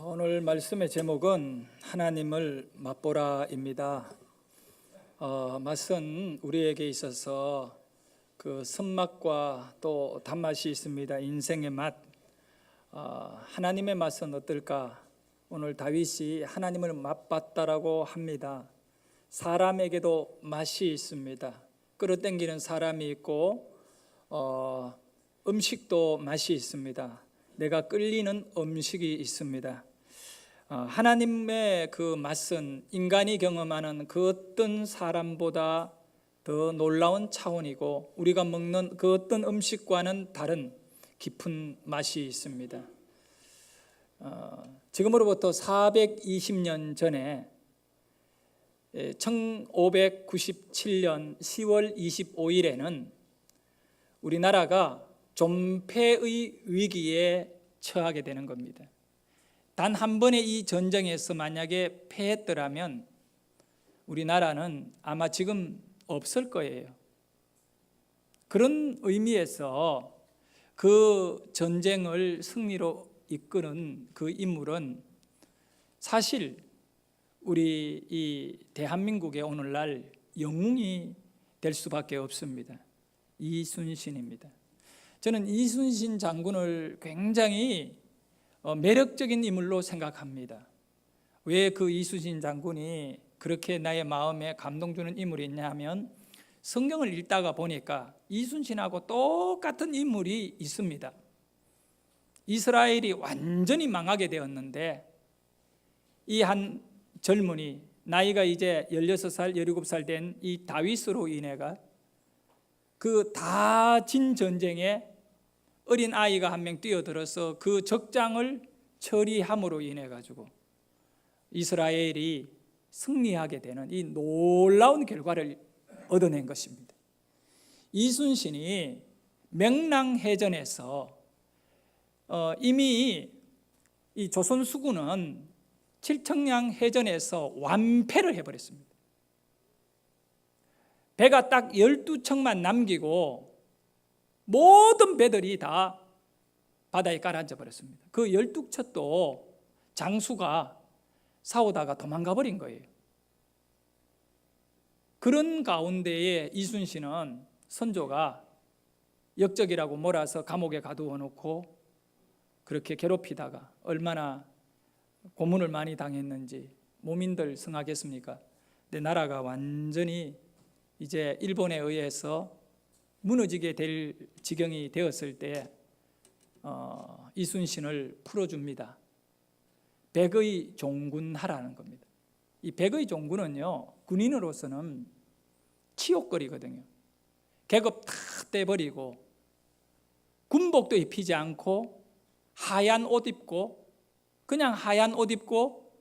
오늘 말씀의 제목은 하나님을 맛보라입니다. 맛은 우리에게 있어서 그 쓴맛과 또 단맛이 있습니다. 인생의 맛. 하나님의 맛은 어떨까? 오늘 다윗이 하나님을 맛봤다라고 합니다. 사람에게도 맛이 있습니다. 끌어당기는 사람이 있고 음식도 맛이 있습니다. 내가 끌리는 음식이 있습니다. 하나님의 그 맛은 인간이 경험하는 그 어떤 사람보다 더 놀라운 차원이고 우리가 먹는 그 어떤 음식과는 다른 깊은 맛이 있습니다. 지금으로부터 420년 전에 1597년 10월 25일에는 우리나라가 존폐의 위기에 처하게 되는 겁니다. 단 한 번의 이 전쟁에서 만약에 패했더라면 우리나라는 아마 지금 없을 거예요. 그런 의미에서 그 전쟁을 승리로 이끄는 그 인물은 사실 우리 이 대한민국의 오늘날 영웅이 될 수밖에 없습니다. 이순신입니다. 저는 이순신 장군을 굉장히 매력적인 인물로 생각합니다. 왜 그 이순신 장군이 그렇게 나의 마음에 감동 주는 인물이 있냐면 성경을 읽다가 보니까 이순신하고 똑같은 인물이 있습니다. 이스라엘이 완전히 망하게 되었는데 이 한 젊은이 나이가 이제 16살, 17살 된 이 다윗으로 인해가 그 다 진 전쟁에 어린 아이가 한 명 뛰어들어서 그 적장을 처리함으로 인해 가지고 이스라엘이 승리하게 되는 이 놀라운 결과를 얻어낸 것입니다. 이순신이 명랑해전에서 이미 이 조선 수군은 칠청량 해전에서 완패를 해버렸습니다. 배가 딱 12척만 남기고 모든 배들이 다 바다에 가라앉아 버렸습니다. 그 12척도 장수가 싸우다가 도망가 버린 거예요. 그런 가운데에 이순신은 선조가 역적이라고 몰아서 감옥에 가두어 놓고 그렇게 괴롭히다가 얼마나 고문을 많이 당했는지 모민들 성하겠습니까? 근데 나라가 완전히 이제 일본에 의해서 무너지게 될 지경이 되었을 때 이순신을 풀어줍니다. 백의 종군하라는 겁니다. 이 백의 종군은요, 군인으로서는 치욕거리거든요. 계급 다 떼버리고 군복도 입히지 않고 하얀 옷 입고 그냥 하얀 옷 입고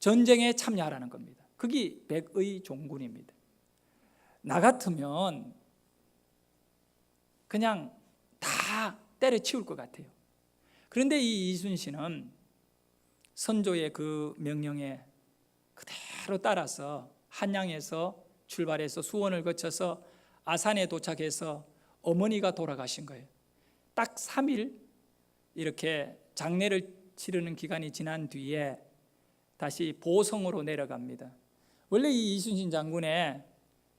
전쟁에 참여하라는 겁니다. 그게 백의 종군입니다. 나 같으면 그냥 다 때려치울 것 같아요. 그런데 이 이순신은 선조의 그 명령에 그대로 따라서 한양에서 출발해서 수원을 거쳐서 아산에 도착해서 어머니가 돌아가신 거예요. 딱 3일 이렇게 장례를 치르는 기간이 지난 뒤에 다시 보성으로 내려갑니다. 원래 이 이순신 장군의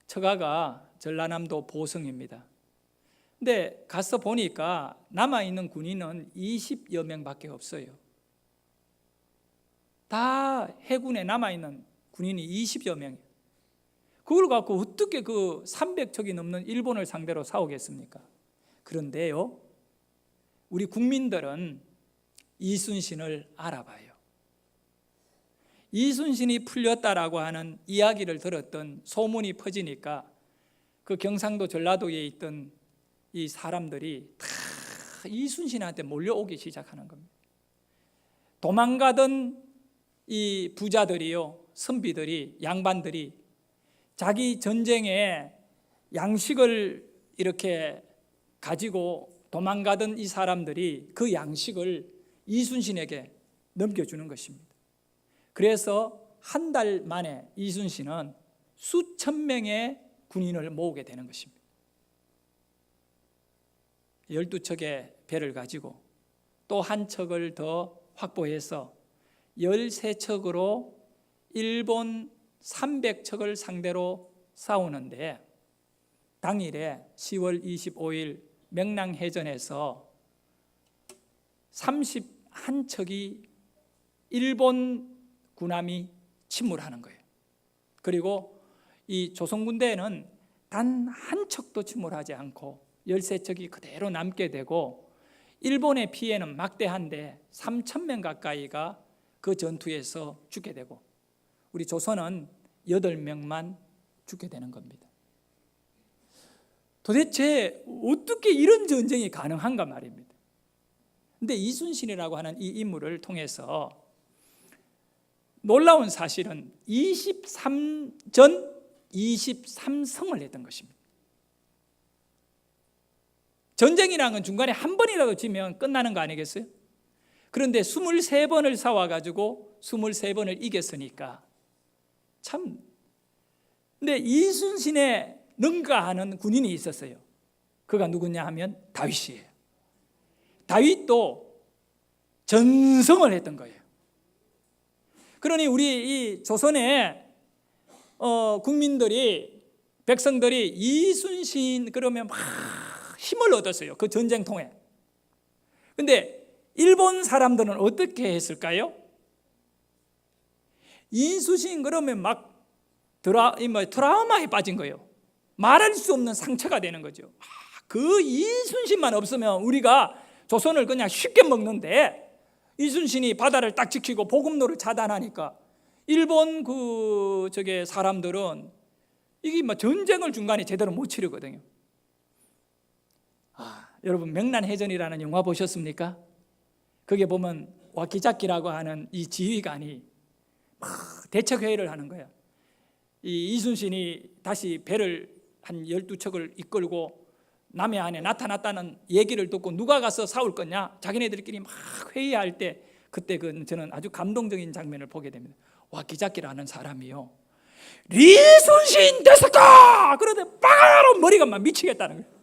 처가가 전라남도 보성입니다. 근데 가서 보니까 남아있는 군인은 20여 명밖에 없어요. 다 해군에 남아있는 군인이 20여 명이에요. 그걸 갖고 어떻게 그 300척이 넘는 일본을 상대로 싸우겠습니까? 그런데요, 우리 국민들은 이순신을 알아봐요. 이순신이 풀렸다라고 하는 이야기를 들었던 소문이 퍼지니까 그 경상도 전라도에 있던 이 사람들이 다 이순신한테 몰려오기 시작하는 겁니다. 도망가던 이 부자들이요, 선비들이, 양반들이 자기 전쟁에 양식을 이렇게 가지고 도망가던 이 사람들이 그 양식을 이순신에게 넘겨주는 것입니다. 그래서 한 달 만에 이순신은 수천 명의 군인을 모으게 되는 것입니다. 12척의 배를 가지고 또 한 척을 더 확보해서 13척으로 일본 300척을 상대로 싸우는데 당일에 10월 25일 명랑해전에서 31척이 일본 군함이 침몰하는 거예요. 그리고 이 조선군대에는 단 한 척도 침몰하지 않고 13척이 그대로 남게 되고 일본의 피해는 막대한데 3,000명 가까이가 그 전투에서 죽게 되고 우리 조선은 8명만 죽게 되는 겁니다. 도대체 어떻게 이런 전쟁이 가능한가 말입니다. 근데 이순신이라고 하는 이 인물을 통해서 놀라운 사실은 23성을 했던 것입니다. 전쟁이라는 건 중간에 한 번이라도 지면 끝나는 거 아니겠어요? 그런데 23번을 싸워가지고 23번을 이겼으니까 참. 근데 이순신에 능가하는 군인이 있었어요. 그가 누구냐 하면 다윗이에요. 다윗도 전성을 했던 거예요. 그러니 우리 이 조선의 국민들이, 백성들이 이순신 그러면 막 힘을 얻었어요. 그 전쟁통에. 근데 일본 사람들은 어떻게 했을까요? 이순신 그러면 막 트라우마에 빠진 거예요. 말할 수 없는 상처가 되는 거죠. 그 이순신만 없으면 우리가 조선을 그냥 쉽게 먹는데 이순신이 바다를 딱 지키고 보급로를 차단하니까 일본 사람들은 이게 뭐 전쟁을 중간에 제대로 못 치르거든요. 여러분 명란해전이라는 영화 보셨습니까? 거기에 보면 와키자키라고 하는 이 지휘관이 막 대책회의를 하는 거야. 이 이순신이 다시 배를 한 12척을 이끌고 남해안에 나타났다는 얘기를 듣고 누가 가서 싸울 거냐? 자기네들끼리 막 회의할 때 그때 저는 아주 감동적인 장면을 보게 됩니다. 와키자키라는 사람이요, 리순신 됐을까? 그러더니 바로 머리가 막 미치겠다는 거예요.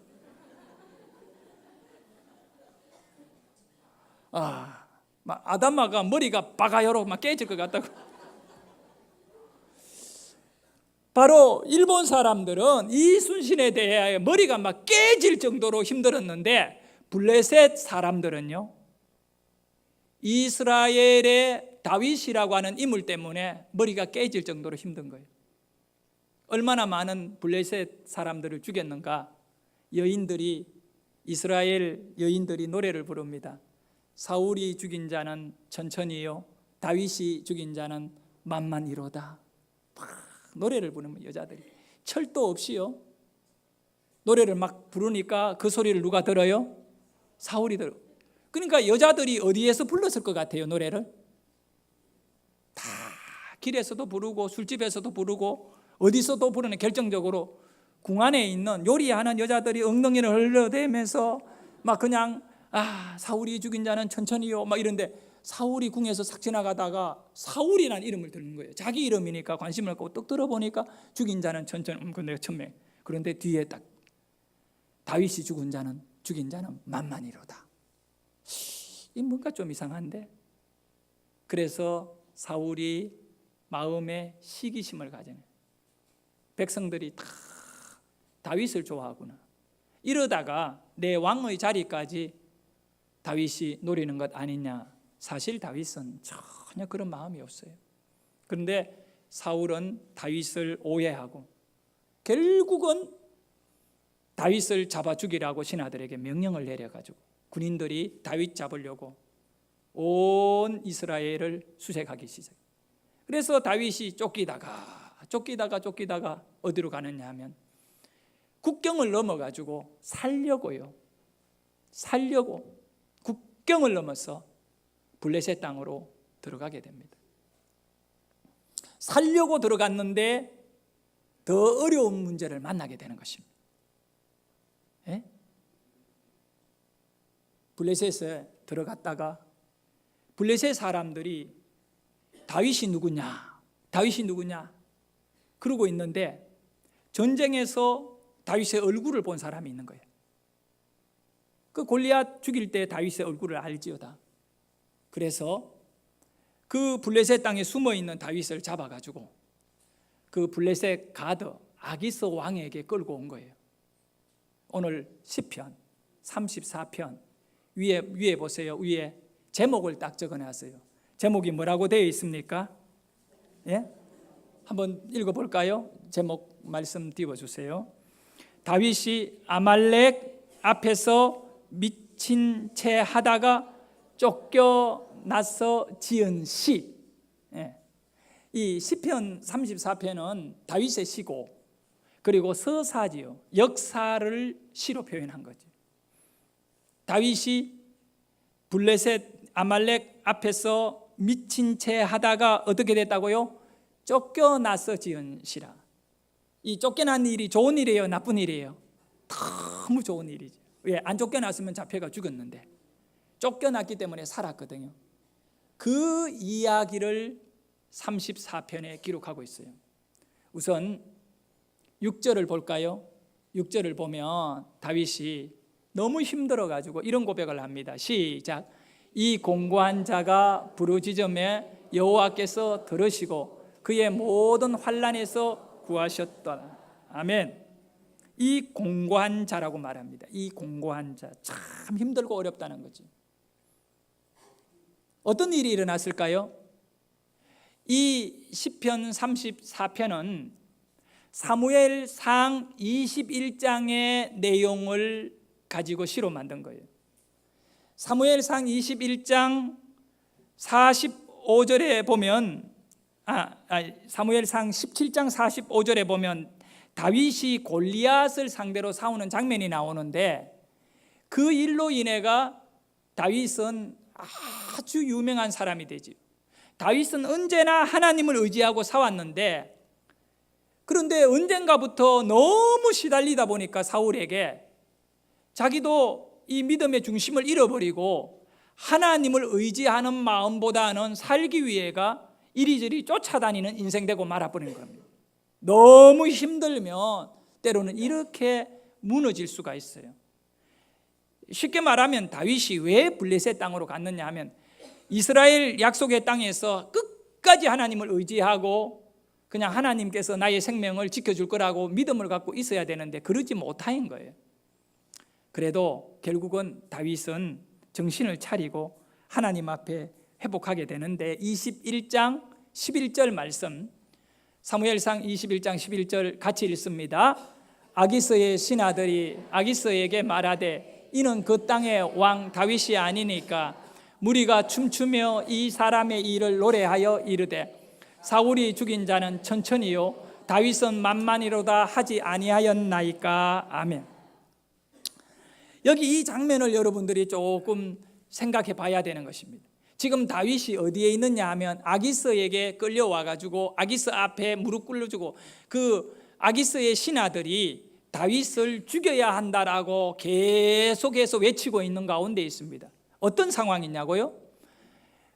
막 아담마가 머리가 바가여로 막 깨질 것 같다고. 바로 일본 사람들은 이순신에 대해 머리가 막 깨질 정도로 힘들었는데 블레셋 사람들은요, 이스라엘의 다윗이라고 하는 인물 때문에 머리가 깨질 정도로 힘든 거예요. 얼마나 많은 블레셋 사람들을 죽였는가? 이스라엘 여인들이 노래를 부릅니다. 사울이 죽인 자는 천천히요, 다윗이 죽인 자는 만만히로다. 노래를 부르면 여자들이 철도 없이요 노래를 막 부르니까 그 소리를 누가 들어요? 사울이 들어. 그러니까 여자들이 어디에서 불렀을 것 같아요? 노래를 다 길에서도 부르고 술집에서도 부르고 어디서도 부르는, 결정적으로 궁 안에 있는 요리하는 여자들이 엉덩이를 흘러대면서 막 그냥 사울이 죽인 자는 천천히요 막 이런데, 사울이 궁에서 싹 지나가다가 사울이라는 이름을 듣는 거예요. 자기 이름이니까 관심을 갖고 뚝 들어보니까 죽인 자는 천천히, 근데 천명. 그런데 뒤에 딱 다윗이 죽인 자는 만만히로다. 이 뭔가 좀 이상한데. 그래서 사울이 마음에 시기심을 가지네. 백성들이 다 다윗을 좋아하구나. 이러다가 내 왕의 자리까지 다윗이 노리는 것 아니냐. 사실 다윗은 전혀 그런 마음이 없어요. 그런데 사울은 다윗을 오해하고 결국은 다윗을 잡아 죽이라고 신하들에게 명령을 내려가지고 군인들이 다윗 잡으려고 온 이스라엘을 수색하기 시작해요. 그래서 다윗이 쫓기다가 어디로 가느냐 하면 국경을 넘어가지고 살려고 국경을 넘어서 블레셋 땅으로 들어가게 됩니다. 살려고 들어갔는데 더 어려운 문제를 만나게 되는 것입니다. 블레셋에 들어갔다가 블레셋 사람들이 다윗이 누구냐 그러고 있는데 전쟁에서 다윗의 얼굴을 본 사람이 있는 거예요. 그 골리앗 죽일 때 다윗의 얼굴을 알지어다. 그래서 그 블레셋 땅에 숨어 있는 다윗을 잡아가지고 그 블레셋 가드 아기스 왕에게 끌고 온 거예요. 오늘 시편 34편 위에 보세요. 위에 제목을 딱 적어놨어요. 제목이 뭐라고 되어 있습니까? 예? 한번 읽어볼까요? 제목 말씀 띄워주세요. 다윗이 아말렉 앞에서 미친 채 하다가 쫓겨나서 지은 시. 예. 이 시편 34편은 다윗의 시고, 그리고 서사지요, 역사를 시로 표현한 거죠. 다윗이 블레셋 아말렉 앞에서 미친 채 하다가 어떻게 됐다고요? 쫓겨나서 지은 시라. 이 쫓겨난 일이 좋은 일이에요, 나쁜 일이에요? 너무 좋은 일이죠. 왜? 안 쫓겨났으면 잡혀가 죽었는데 쫓겨났기 때문에 살았거든요. 그 이야기를 34편에 기록하고 있어요. 우선 6절을 볼까요? 6절을 보면 다윗이 너무 힘들어가지고 이런 고백을 합니다. 시작. 이 공고한 자가 부르짖음에 여호와께서 들으시고 그의 모든 환난에서 구하셨더라. 아멘. 이 공고한 자라고 말합니다. 이 공고한 자, 참 힘들고 어렵다는 거지. 어떤 일이 일어났을까요? 이 시편 34편은 사무엘상 21장의 내용을 가지고 시로 만든 거예요. 사무엘상 21장 45절에 보면 사무엘상 17장 45절에 보면 다윗이 골리앗을 상대로 싸우는 장면이 나오는데, 그 일로 인해가 다윗은 아주 유명한 사람이 되지. 다윗은 언제나 하나님을 의지하고 살았는데, 그런데 언젠가부터 너무 시달리다 보니까 사울에게 자기도 이 믿음의 중심을 잃어버리고 하나님을 의지하는 마음보다는 살기 위해가 이리저리 쫓아다니는 인생 되고 말아버리는 겁니다. 너무 힘들면 때로는 이렇게 무너질 수가 있어요. 쉽게 말하면 다윗이 왜 블레셋 땅으로 갔느냐 하면, 이스라엘 약속의 땅에서 끝까지 하나님을 의지하고 그냥 하나님께서 나의 생명을 지켜줄 거라고 믿음을 갖고 있어야 되는데 그러지 못한 거예요. 그래도 결국은 다윗은 정신을 차리고 하나님 앞에 회복하게 되는데, 21장 11절 말씀, 사무엘상 21장 11절 같이 읽습니다. 아기스의 신하들이 아기스에게 말하되 이는 그 땅의 왕 다윗이 아니니까 무리가 춤추며 이 사람의 일을 노래하여 이르되 사울이 죽인 자는 천천히요 다윗은 만만히로다 하지 아니하였나이까. 아멘. 여기 이 장면을 여러분들이 조금 생각해 봐야 되는 것입니다. 지금 다윗이 어디에 있느냐 하면 아기스에게 끌려와 가지고 아기스 앞에 무릎 꿇어주고, 그 아기스의 신하들이 다윗을 죽여야 한다라고 계속해서 외치고 있는 가운데 있습니다. 어떤 상황이냐고요?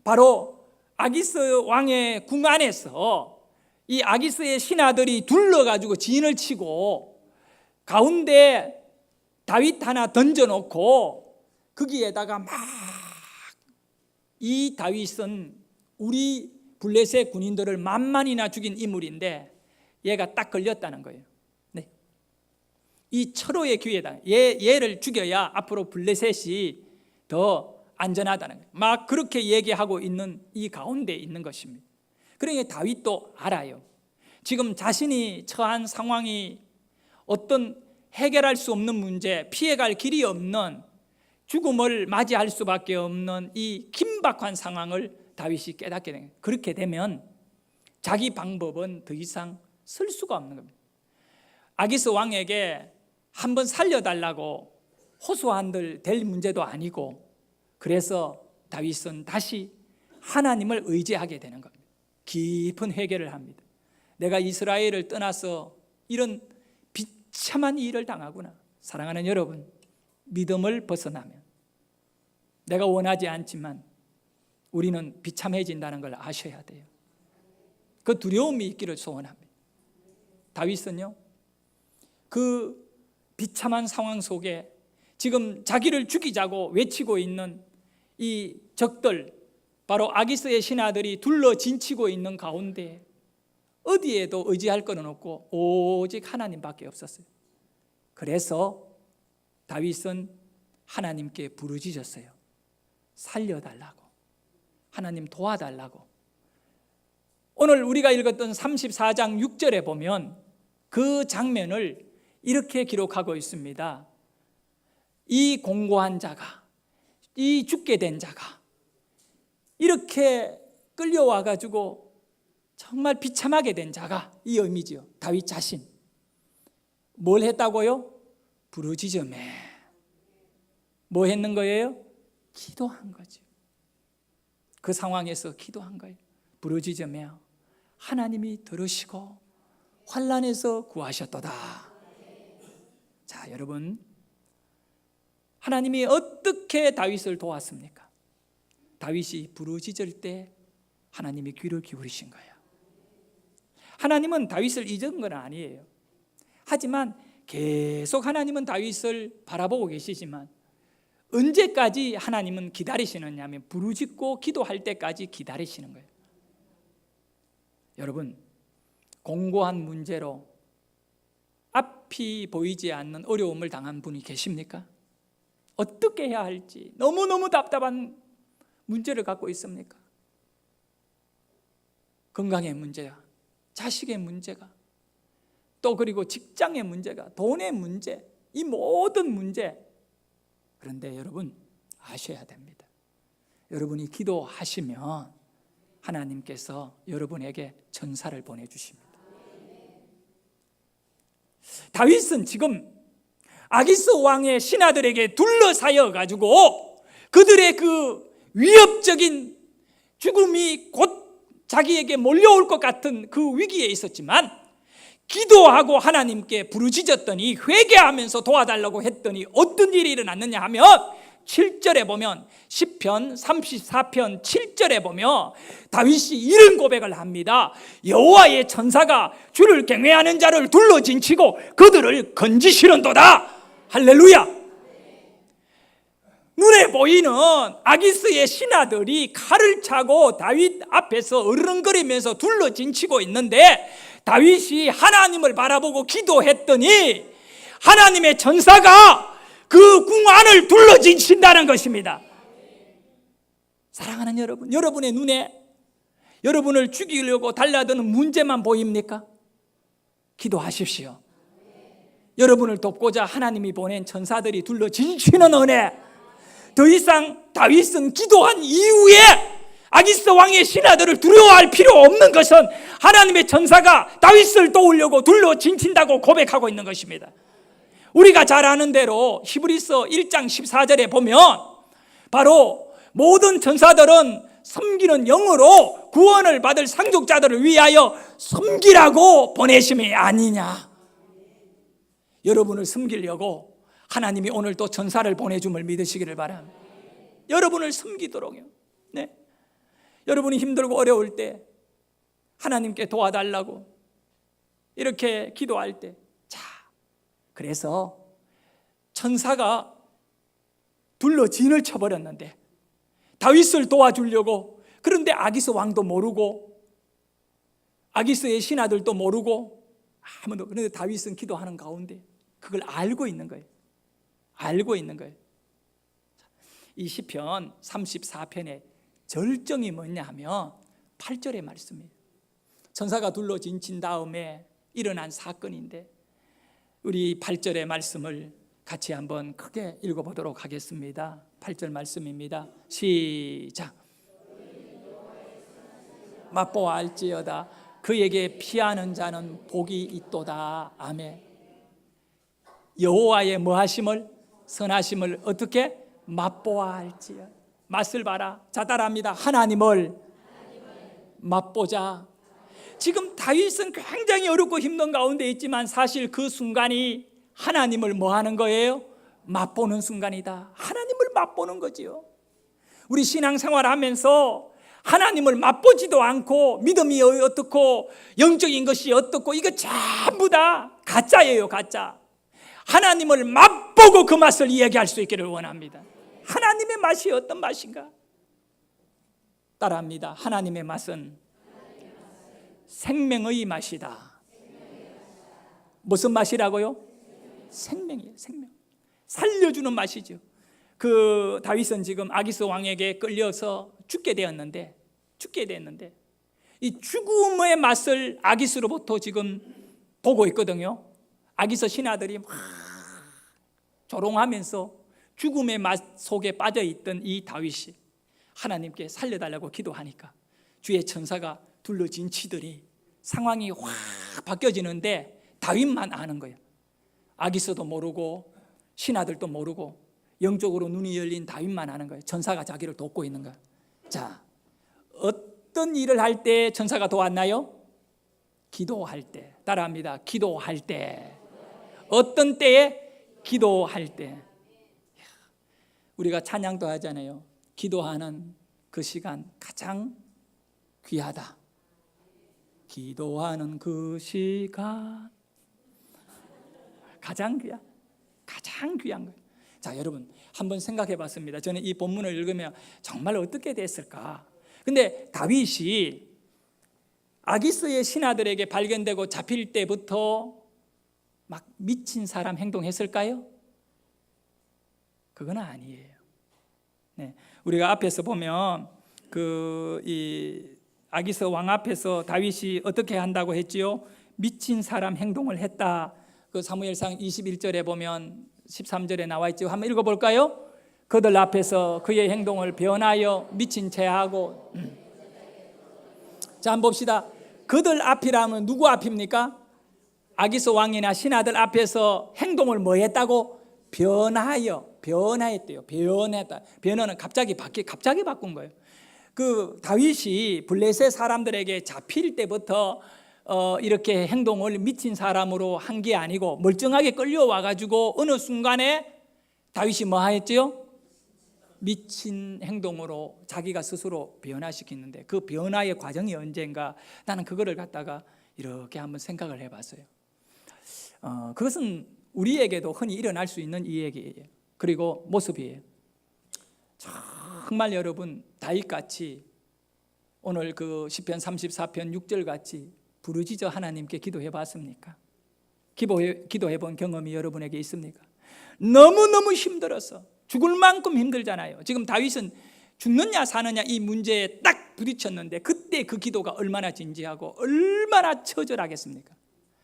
바로 아기스 왕의 궁 안에서 이 아기스의 신하들이 둘러가지고 진을 치고 가운데 다윗 하나 던져놓고 거기에다가 막, 이 다윗은 우리 블레셋 군인들을 만만이나 죽인 인물인데 얘가 딱 걸렸다는 거예요. 네. 이 철호의 기회다. 얘를 죽여야 앞으로 블레셋이 더 안전하다는 거예요. 막 그렇게 얘기하고 있는 이 가운데 있는 것입니다. 그러니까 다윗도 알아요. 지금 자신이 처한 상황이 어떤 해결할 수 없는 문제, 피해갈 길이 없는, 죽음을 맞이할 수밖에 없는 이 긴박한 상황을 다윗이 깨닫게 된 거예요. 그렇게 되면 자기 방법은 더 이상 쓸 수가 없는 겁니다. 아기스 왕에게 한번 살려달라고 호소한들 될 문제도 아니고, 그래서 다윗은 다시 하나님을 의지하게 되는 겁니다. 깊은 회개를 합니다. 내가 이스라엘을 떠나서 이런 비참한 일을 당하구나. 사랑하는 여러분, 믿음을 벗어나면 내가 원하지 않지만 우리는 비참해진다는 걸 아셔야 돼요. 그 두려움이 있기를 소원합니다. 다윗은요, 그 비참한 상황 속에 지금 자기를 죽이자고 외치고 있는 이 적들, 바로 아기스의 신하들이 둘러 진치고 있는 가운데 어디에도 의지할 것은 없고 오직 하나님밖에 없었어요. 그래서 다윗은 하나님께 부르짖었어요. 살려달라고, 하나님 도와달라고. 오늘 우리가 읽었던 34장 6절에 보면 그 장면을 이렇게 기록하고 있습니다. 이 공고한 자가, 이 죽게 된 자가 이렇게 끌려와 가지고 정말 비참하게 된 자가, 이 의미지요. 다윗 자신. 뭘 했다고요? 부르짖음에. 뭐 했는 거예요? 기도한 거죠. 그 상황에서 기도한 거예요. 부르짖으며 하나님이 들으시고 환난에서 구하셨도다. 자, 여러분, 하나님이 어떻게 다윗을 도왔습니까? 다윗이 부르짖을 때 하나님이 귀를 기울이신 거예요. 하나님은 다윗을 잊은 건 아니에요. 하지만 계속 하나님은 다윗을 바라보고 계시지만 언제까지 하나님은 기다리시느냐 하면 부르짖고 기도할 때까지 기다리시는 거예요. 여러분, 공고한 문제로 앞이 보이지 않는 어려움을 당한 분이 계십니까? 어떻게 해야 할지 너무너무 답답한 문제를 갖고 있습니까? 건강의 문제가, 자식의 문제가, 또 그리고 직장의 문제가, 돈의 문제, 이 모든 문제. 그런데 여러분 아셔야 됩니다. 여러분이 기도하시면 하나님께서 여러분에게 전사를 보내주십니다. 다윗은 지금 아기스 왕의 신하들에게 둘러싸여 가지고 그들의 그 위협적인 죽음이 곧 자기에게 몰려올 것 같은 그 위기에 있었지만 기도하고 하나님께 부르짖었더니, 회개하면서 도와달라고 했더니 어떤 일이 일어났느냐 하면 7절에 보면, 시편 34편 7절에 보면 다윗이 이런 고백을 합니다. 여호와의 천사가 주를 경외하는 자를 둘러진치고 그들을 건지시는도다. 할렐루야. 눈에 보이는 아기스의 신하들이 칼을 차고 다윗 앞에서 으르렁거리면서 둘러진치고 있는데 다윗이 하나님을 바라보고 기도했더니 하나님의 천사가 그 궁 안을 둘러진친다는 것입니다. 사랑하는 여러분, 여러분의 눈에 여러분을 죽이려고 달라드는 문제만 보입니까? 기도하십시오. 여러분을 돕고자 하나님이 보낸 천사들이 둘러진치는 은혜. 더 이상 다윗은 기도한 이후에 아기스 왕의 신하들을 두려워할 필요 없는 것은 하나님의 천사가 다윗을 도우려고 둘러진친다고 고백하고 있는 것입니다. 우리가 잘 아는 대로 히브리서 1장 14절에 보면 바로 모든 천사들은 섬기는 영으로 구원을 받을 상속자들을 위하여 섬기라고 보내심이 아니냐. 여러분을 섬기려고 하나님이 오늘 또 천사를 보내줌을 믿으시기를 바랍니다. 여러분을 섬기도록요. 네. 여러분이 힘들고 어려울 때 하나님께 도와달라고 이렇게 기도할 때, 자, 그래서 천사가 둘러 진을 쳐버렸는데 다윗을 도와주려고, 그런데 아기스 왕도 모르고 아기스의 신하들도 모르고 아무도, 그런데 다윗은 기도하는 가운데 그걸 알고 있는 거예요. 알고 있는 거예요. 이 시편 34편의 절정이 뭐냐 하면 8절의 말씀이에요. 천사가 둘러 진친 다음에 일어난 사건인데 우리 8절의 말씀을 같이 한번 크게 읽어보도록 하겠습니다. 8절 말씀입니다. 시작. 맛보아할지어다 그에게 피하는 자는 복이 있도다. 아멘. 여호와의 뭐하심을, 선하심을 어떻게 맛보아할지어다. 맛을 봐라. 자, 따라합니다. 하나님을 맛보자. 지금 다윗은 굉장히 어렵고 힘든 가운데 있지만 사실 그 순간이 하나님을 뭐 하는 거예요? 맛보는 순간이다. 하나님을 맛보는 거지요. 우리 신앙생활 하면서 하나님을 맛보지도 않고 믿음이 어떻고 영적인 것이 어떻고 이거 전부 다 가짜예요. 가짜. 하나님을 맛보고 그 맛을 이야기할 수 있기를 원합니다. 하나님의 맛이 어떤 맛인가? 따라합니다. 하나님의 맛은 생명의 맛이다. 무슨 맛이라고요? 생명이에요. 생명. 살려주는 맛이죠. 그 다윗은 지금 아기스 왕에게 끌려서 죽게 되었는데 이 죽음의 맛을 아기스로부터 지금 보고 있거든요. 아기스 신하들이 막 조롱하면서 죽음의 맛 속에 빠져있던 이 다윗이 하나님께 살려달라고 기도하니까 주의 천사가 둘러진 치더니 상황이 확 바뀌어지는데 다윗만 아는 거예요. 아기스도 모르고 신하들도 모르고 영적으로 눈이 열린 다윗만 아는 거예요. 천사가 자기를 돕고 있는 거예요. 자, 어떤 일을 할 때 천사가 도왔나요? 기도할 때. 따라합니다. 기도할 때. 어떤 때에? 기도할 때. 우리가 찬양도 하잖아요. 기도하는 그 시간 가장 귀하다. 기도하는 그 시간 가장 귀한 거예요. 자, 여러분 한번 생각해 봤습니다. 저는 이 본문을 읽으면 정말 어떻게 됐을까? 근데 다윗이 아기스의 신하들에게 발견되고 잡힐 때부터 막 미친 사람 행동했을까요? 그건 아니에요. 네, 우리가 앞에서 보면 이 아기스 왕 앞에서 다윗이 어떻게 한다고 했지요? 미친 사람 행동을 했다. 그 사무엘상 21절에 보면 13절에 나와 있죠. 한번 읽어볼까요? 그들 앞에서 그의 행동을 변하여 미친 채 하고. 자, 한번 봅시다. 그들 앞이라면 누구 앞입니까? 아기스 왕이나 신하들 앞에서 행동을 뭐 했다고? 변화했대요. 변했다. 변화는 갑자기 바꾼 거예요. 그 다윗이 블레셋 사람들에게 잡힐 때부터 이렇게 행동을 미친 사람으로 한 게 아니고 멀쩡하게 끌려와 가지고 어느 순간에 다윗이 뭐 했죠? 미친 행동으로 자기가 스스로 변화시키는데 그 변화의 과정이 언젠가 나는 그거를 갖다가 이렇게 한번 생각을 해봤어요. 그것은 우리에게도 흔히 일어날 수 있는 이야기예요. 그리고 모습이에요. 정말 여러분 다윗같이 오늘 그 시편 34편 6절 같이 부르짖어 하나님께 기도해 봤습니까? 기도해 본 경험이 여러분에게 있습니까? 너무너무 힘들어서 죽을 만큼 힘들잖아요. 지금 다윗은 죽느냐 사느냐 이 문제에 딱 부딪혔는데 그때 그 기도가 얼마나 진지하고 얼마나 처절하겠습니까?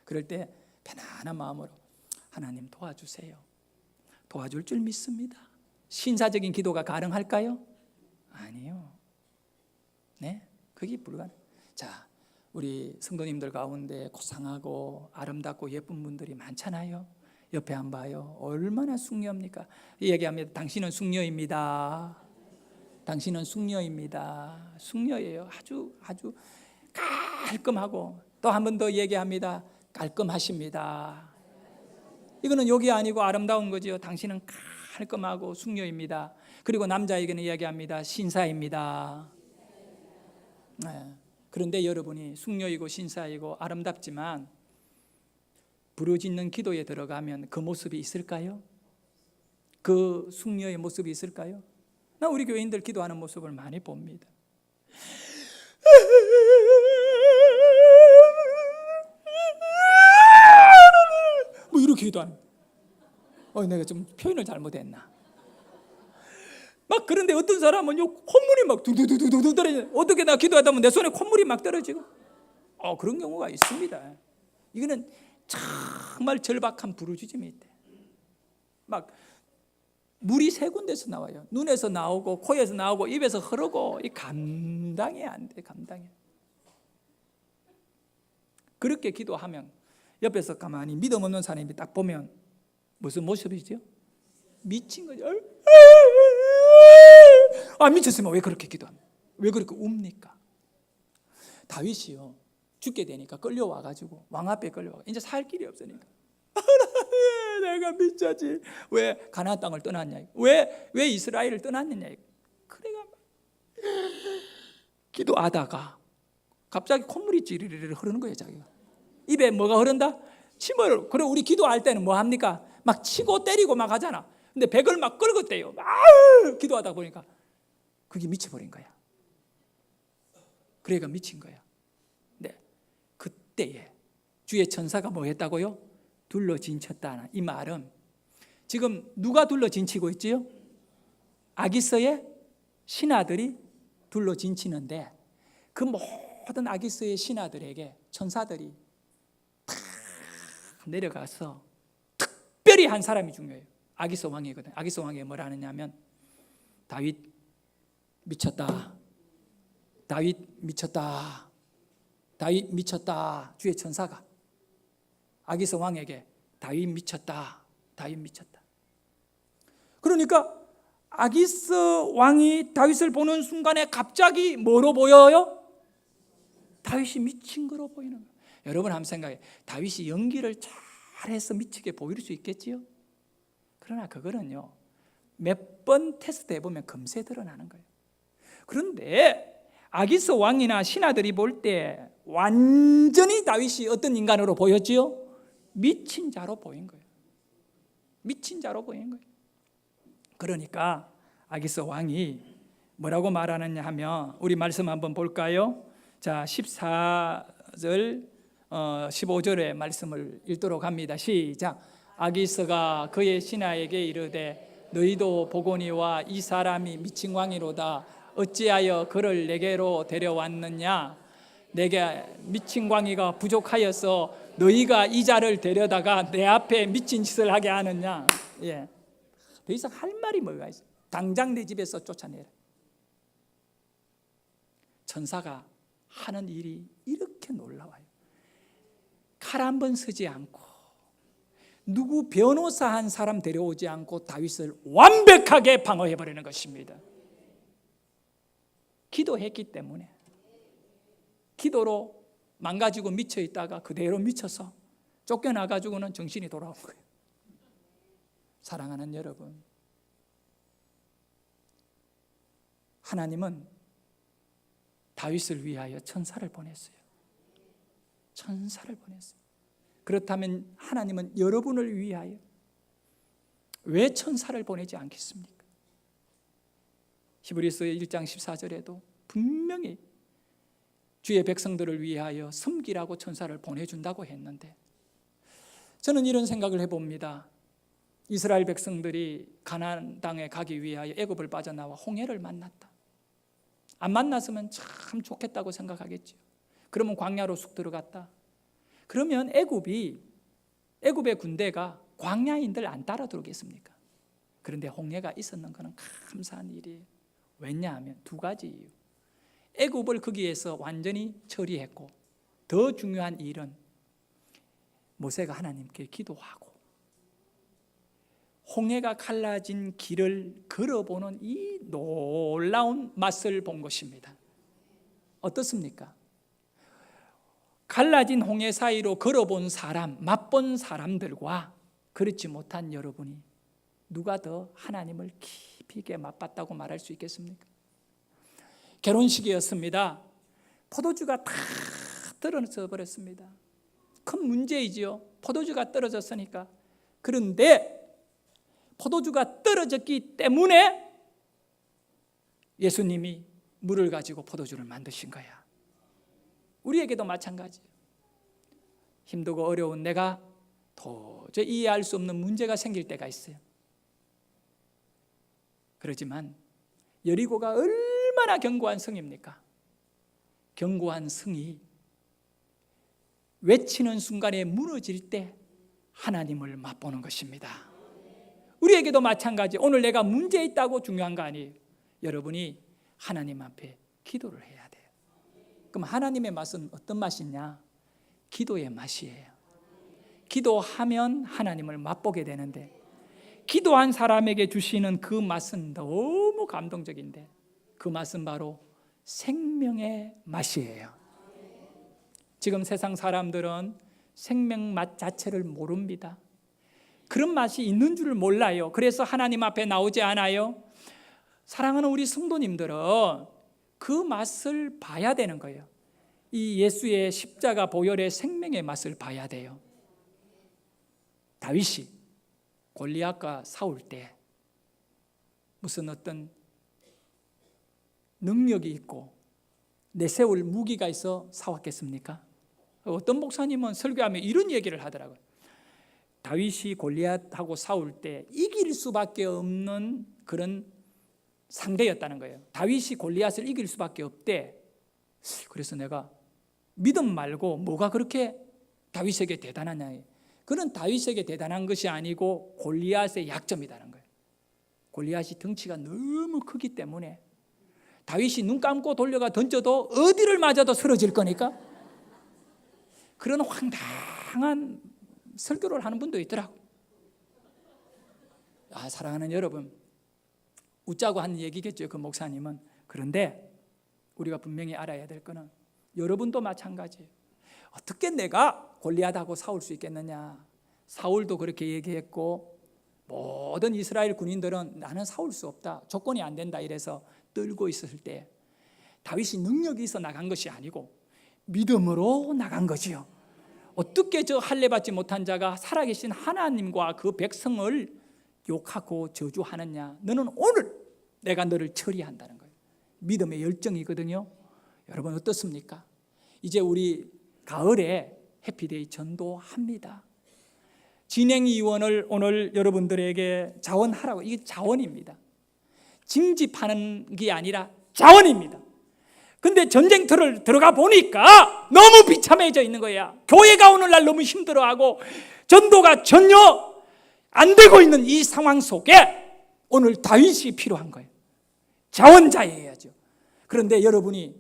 그럴 때 편안한 마음으로 하나님 도와주세요. 도와줄 줄 믿습니다. 신사적인 기도가 가능할까요? 아니요. 네, 그게 불가능. 자, 우리 성도님들 가운데 고상하고 아름답고 예쁜 분들이 많잖아요. 옆에 안 봐요. 얼마나 숙녀입니까? 얘기합니다. 당신은 숙녀입니다. 당신은 숙녀입니다. 숙녀예요. 아주 깔끔하고 또 한 번 더 얘기합니다. 깔끔하십니다. 이거는 욕이 아니고 아름다운 거죠. 당신은 깔끔하고 숙녀입니다. 그리고 남자에게는 이야기합니다. 신사입니다. 네. 그런데 여러분이 숙녀이고 신사이고 아름답지만 부르짖는 기도에 들어가면 그 모습이 있을까요? 그 숙녀의 모습이 있을까요? 나 우리 교인들 기도하는 모습을 많이 봅니다. 뭐 이렇게 기도하는. 내가 좀 표현을 잘못했나? 막 그런데 어떤 사람은 콧물이 막 두두두두두 떨어져. 어떻게 나 기도하다 보면 내 손에 콧물이 막 떨어지고. 그런 경우가 있습니다. 이거는 정말 절박한 부르짖음이 있대. 막 물이 세 군데서 나와요. 눈에서 나오고 코에서 나오고 입에서 흐르고 이 감당이 안 돼. 감당이. 그렇게 기도하면 옆에서 가만히 믿음 없는 사람이 딱 보면 무슨 모습이죠? 미친 거죠. 미쳤으면 왜 그렇게 기도합니까? 왜 그렇게 웁니까? 다윗이요 죽게 되니까 끌려와가지고 왕 앞에 끌려와 이제 살 길이 없으니까 내가 미쳤지. 왜 가나안 땅을 떠났냐? 왜 이스라엘을 떠났느냐? 그래가 기도하다가 갑자기 콧물이 찌르르 흐르는 거예요. 자기가 입에 뭐가 흐른다? 침을. 그래 우리 기도할 때는 뭐 합니까? 막 치고 때리고 막 하잖아. 근데 백을 막 끌었대요. 기도하다 보니까 그게 미쳐버린 거야. 그래가 미친 거야. 네, 그때에 주의 천사가 뭐 했다고요? 둘러진쳤다. 이 말은 지금 누가 둘러진치고 있지요? 아기서의 신하들이 둘러진치는데 그 모든 아기서의 신하들에게 천사들이 탁 내려가서 특별히 한 사람이 중요해요. 아기서 왕이거든. 아기서 왕이 뭘 하느냐면 다윗 미쳤다. 다윗 미쳤다. 다윗 미쳤다. 주의 천사가 아기서 왕에게 다윗 미쳤다. 다윗 미쳤다. 그러니까 아기스 왕이 다윗을 보는 순간에 갑자기 뭐로 보여요? 다윗이 미친 거로 보이는 거예요. 여러분 한번 생각해. 다윗이 연기를 잘해서 미치게 보일 수 있겠지요? 그러나 그거는요, 몇 번 테스트 해보면 금세 드러나는 거예요. 그런데 아기스 왕이나 신하들이 볼 때 완전히 다윗이 어떤 인간으로 보였지요? 미친 자로 보인 거예요. 미친 자로 보인 거예요. 그러니까 아기스 왕이 뭐라고 말하느냐 하면 우리 말씀 한번 볼까요? 자, 14절 15절의 말씀을 읽도록 합니다. 시작. 아기스가 그의 신하에게 이르되 너희도 보거니와 이 사람이 미친 광이로다. 어찌하여 그를 내게로 데려왔느냐? 내게 미친 광이가 부족하여서 너희가 이 자를 데려다가 내 앞에 미친 짓을 하게 하느냐? 예. 더 이상 할 말이 뭐가 있어요? 당장 내 집에서 쫓아내라. 천사가 하는 일이 이렇게 놀라워요. 칼 한 번 쓰지 않고 누구 변호사 한 사람 데려오지 않고 다윗을 완벽하게 방어해버리는 것입니다. 기도했기 때문에. 기도로 망가지고 미쳐 있다가 그대로 미쳐서 쫓겨나가지고는 정신이 돌아온 거예요. 사랑하는 여러분, 하나님은 다윗을 위하여 천사를 보냈어요. 천사를 보냈어요. 그렇다면 하나님은 여러분을 위하여 왜 천사를 보내지 않겠습니까? 히브리서 1장 14절에도 분명히 주의 백성들을 위하여 섬기라고 천사를 보내준다고 했는데, 저는 이런 생각을 해봅니다. 이스라엘 백성들이 가나안 땅에 가기 위하여 애굽을 빠져나와 홍해를 만났다. 안 만났으면 참 좋겠다고 생각하겠죠. 그러면 광야로 쑥 들어갔다. 그러면 애굽의 군대가 광야인들 안 따라 들어오겠습니까? 그런데 홍해가 있었는 것은 감사한 일이에요. 왜냐하면 두 가지 이유. 애굽을 거기에서 완전히 처리했고, 더 중요한 일은 모세가 하나님께 기도하고 홍해가 갈라진 길을 걸어보는 이 놀라운 맛을 본 것입니다. 어떻습니까? 갈라진 홍해 사이로 걸어본 사람, 맛본 사람들과 그렇지 못한 여러분이 누가 더 하나님을 깊이 있게 맛봤다고 말할 수 있겠습니까? 결혼식이었습니다. 포도주가 다 떨어져 버렸습니다. 큰 문제이지요. 포도주가 떨어졌으니까. 그런데 포도주가 떨어졌기 때문에 예수님이 물을 가지고 포도주를 만드신 거야. 우리에게도 마찬가지예요. 힘들고 어려운 내가 도저히 이해할 수 없는 문제가 생길 때가 있어요. 그렇지만 여리고가 얼마나 견고한 성입니까? 견고한 성이 외치는 순간에 무너질 때 하나님을 맛보는 것입니다. 우리에게도 마찬가지. 오늘 내가 문제 있다고 중요한 거 아니에요. 여러분이 하나님 앞에 기도를 해야 돼요. 그럼 하나님의 맛은 어떤 맛이냐? 기도의 맛이에요. 기도하면 하나님을 맛보게 되는데, 기도한 사람에게 주시는 그 맛은 너무 감동적인데, 그 맛은 바로 생명의 맛이에요. 지금 세상 사람들은 생명 맛 자체를 모릅니다. 그런 맛이 있는 줄 몰라요. 그래서 하나님 앞에 나오지 않아요. 사랑하는 우리 성도님들은 그 맛을 봐야 되는 거예요. 이 예수의 십자가 보혈의 생명의 맛을 봐야 돼요. 다윗이 골리앗과 싸울 때 무슨 어떤 능력이 있고 내세울 무기가 있어 사왔겠습니까? 어떤 목사님은 설교하며 이런 얘기를 하더라고요. 다윗이 골리앗하고 싸울 때 이길 수밖에 없는 그런 상대였다는 거예요. 다윗이 골리앗을 이길 수밖에 없대. 그래서 내가 믿음 말고 뭐가 그렇게 다윗에게 대단하냐. 그는 다윗에게 대단한 것이 아니고 골리앗의 약점이라는 거예요. 골리앗이 덩치가 너무 크기 때문에 다윗이 눈 감고 돌려가 던져도 어디를 맞아도 쓰러질 거니까 그런 황당한 설교를 하는 분도 있더라고. 사랑하는 여러분, 웃자고 하는 얘기겠죠, 그 목사님은. 그런데 우리가 분명히 알아야 될 거는 여러분도 마찬가지예요. 어떻게 내가 골리앗하고 싸울 수 있겠느냐. 사울도 그렇게 얘기했고 모든 이스라엘 군인들은 나는 싸울 수 없다, 조건이 안 된다 이래서 떨고 있었을 때 다윗이 능력이 있어 나간 것이 아니고 믿음으로 나간 거지요. 어떻게 저 할례받지 못한 자가 살아계신 하나님과 그 백성을 욕하고 저주하느냐. 너는 오늘 내가 너를 처리한다는 거예요. 믿음의 열정이거든요. 여러분 어떻습니까? 이제 우리 가을에 해피데이 전도합니다. 진행위원을 오늘 여러분들에게 자원하라고. 이게 자원입니다. 징집하는 게 아니라 자원입니다. 근데 전쟁터를 들어가 보니까 너무 비참해져 있는 거야. 교회가 오늘날 너무 힘들어하고 전도가 전혀 안 되고 있는 이 상황 속에 오늘 다윗이 필요한 거예요. 자원자여야죠. 그런데 여러분이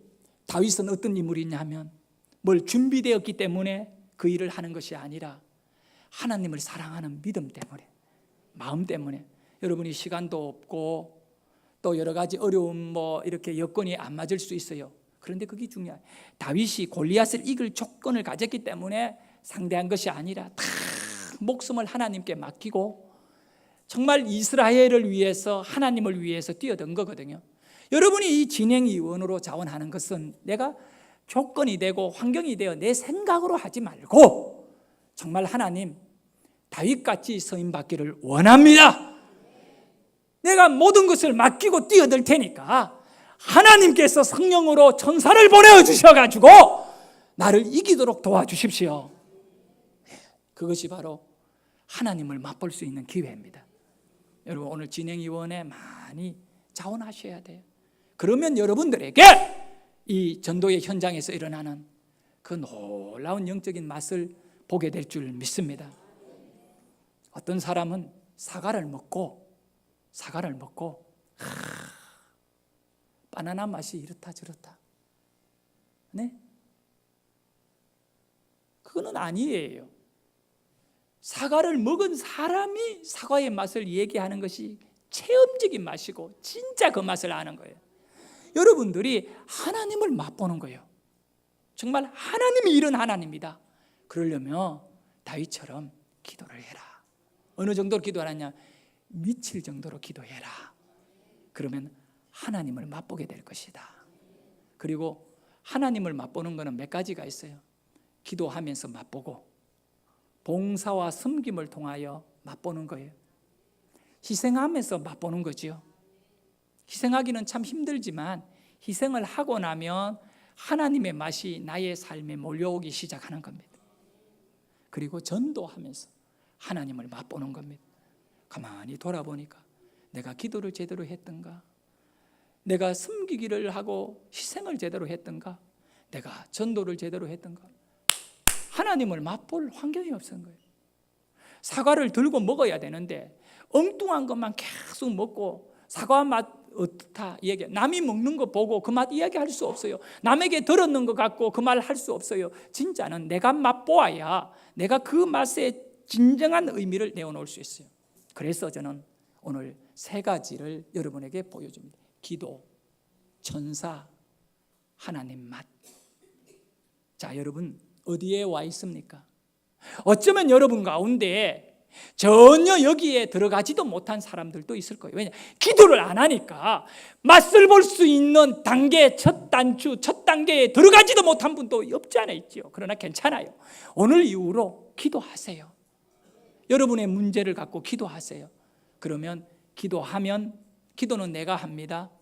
다윗은 어떤 인물이냐 하면 뭘 준비되었기 때문에 그 일을 하는 것이 아니라 하나님을 사랑하는 믿음 때문에, 마음 때문에. 여러분이 시간도 없고 또 여러 가지 어려움 이렇게 여건이 안 맞을 수 있어요. 그런데 그게 중요해요. 다윗이 골리앗을 이길 조건을 가졌기 때문에 상대한 것이 아니라 다 목숨을 하나님께 맡기고 정말 이스라엘을 위해서, 하나님을 위해서 뛰어든 거거든요. 여러분이 이 진행위원으로 자원하는 것은 내가 조건이 되고 환경이 되어 내 생각으로 하지 말고 정말 하나님, 다윗같이 서임받기를 원합니다. 내가 모든 것을 맡기고 뛰어들 테니까 하나님께서 성령으로 천사를 보내주셔가지고 나를 이기도록 도와주십시오. 그것이 바로 하나님을 맛볼 수 있는 기회입니다. 여러분 오늘 진행위원회 많이 자원하셔야 돼요. 그러면 여러분들에게 이 전도의 현장에서 일어나는 그 놀라운 영적인 맛을 보게 될 줄 믿습니다. 어떤 사람은 사과를 먹고 바나나 맛이 이렇다 저렇다. 네? 그거는 아니에요. 사과를 먹은 사람이 사과의 맛을 얘기하는 것이 체험적인 맛이고 진짜 그 맛을 아는 거예요. 여러분들이 하나님을 맛보는 거예요. 정말 하나님이 이런 하나님이다. 그러려면 다윗처럼 기도를 해라. 어느 정도로 기도하느냐? 미칠 정도로 기도해라. 그러면 하나님을 맛보게 될 것이다. 그리고 하나님을 맛보는 것은 몇 가지가 있어요. 기도하면서 맛보고 봉사와 섬김을 통하여 맛보는 거예요. 희생하면서 맛보는 거죠. 희생하기는 참 힘들지만 희생을 하고 나면 하나님의 맛이 나의 삶에 몰려오기 시작하는 겁니다. 그리고 전도하면서 하나님을 맛보는 겁니다. 가만히 돌아보니까 내가 기도를 제대로 했던가, 내가 섬기기를 하고 희생을 제대로 했던가, 내가 전도를 제대로 했던가. 하나님을 맛볼 환경이 없는 거예요. 사과를 들고 먹어야 되는데 엉뚱한 것만 계속 먹고 사과 맛 어떻다 얘기, 남이 먹는 거 보고 그 맛 이야기할 수 없어요. 남에게 들었는 것 같고 그 말 할 수 없어요. 진짜는 내가 맛보아야 내가 그 맛의 진정한 의미를 내어놓을 수 있어요. 그래서 저는 오늘 세 가지를 여러분에게 보여줍니다. 기도, 천사, 하나님 맛. 자, 여러분 어디에 와 있습니까? 어쩌면 여러분 가운데 전혀 여기에 들어가지도 못한 사람들도 있을 거예요. 왜냐? 기도를 안 하니까 맛을 볼 수 있는 단계, 첫 단추, 첫 단계에 들어가지도 못한 분도 없지 않아 있죠. 그러나 괜찮아요. 오늘 이후로 기도하세요. 여러분의 문제를 갖고 기도하세요. 그러면 기도하면, 기도는 내가 합니다.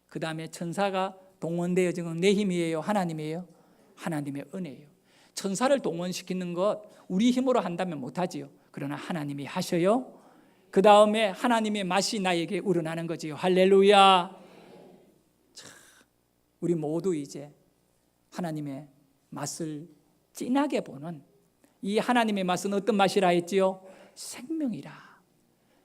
그 다음에 천사가 동원되어진 건 내 힘이에요? 하나님이에요? 하나님의 은혜예요. 천사를 동원시키는 것 우리 힘으로 한다면 못하지요. 그러나 하나님이 하셔요. 그 다음에 하나님의 맛이 나에게 우러나는 거지요. 할렐루야. 우리 모두 이제 하나님의 맛을 진하게 보는, 이 하나님의 맛은 어떤 맛이라 했지요? 생명이라.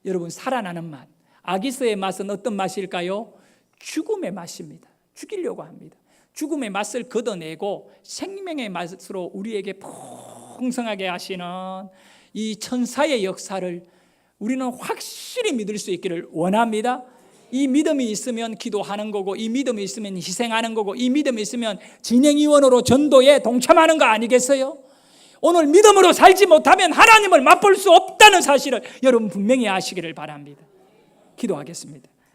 여러분, 살아나는 맛. 아기스의 맛은 어떤 맛일까요? 죽음의 맛입니다. 죽이려고 합니다. 죽음의 맛을 걷어내고 생명의 맛으로 우리에게 풍성하게 하시는 이 천사의 역사를 우리는 확실히 믿을 수 있기를 원합니다. 이 믿음이 있으면 기도하는 거고, 이 믿음이 있으면 희생하는 거고, 이 믿음이 있으면 진행위원으로 전도에 동참하는 거 아니겠어요? 오늘 믿음으로 살지 못하면 하나님을 맛볼 수 없다는 사실을 여러분 분명히 아시기를 바랍니다. 기도하겠습니다.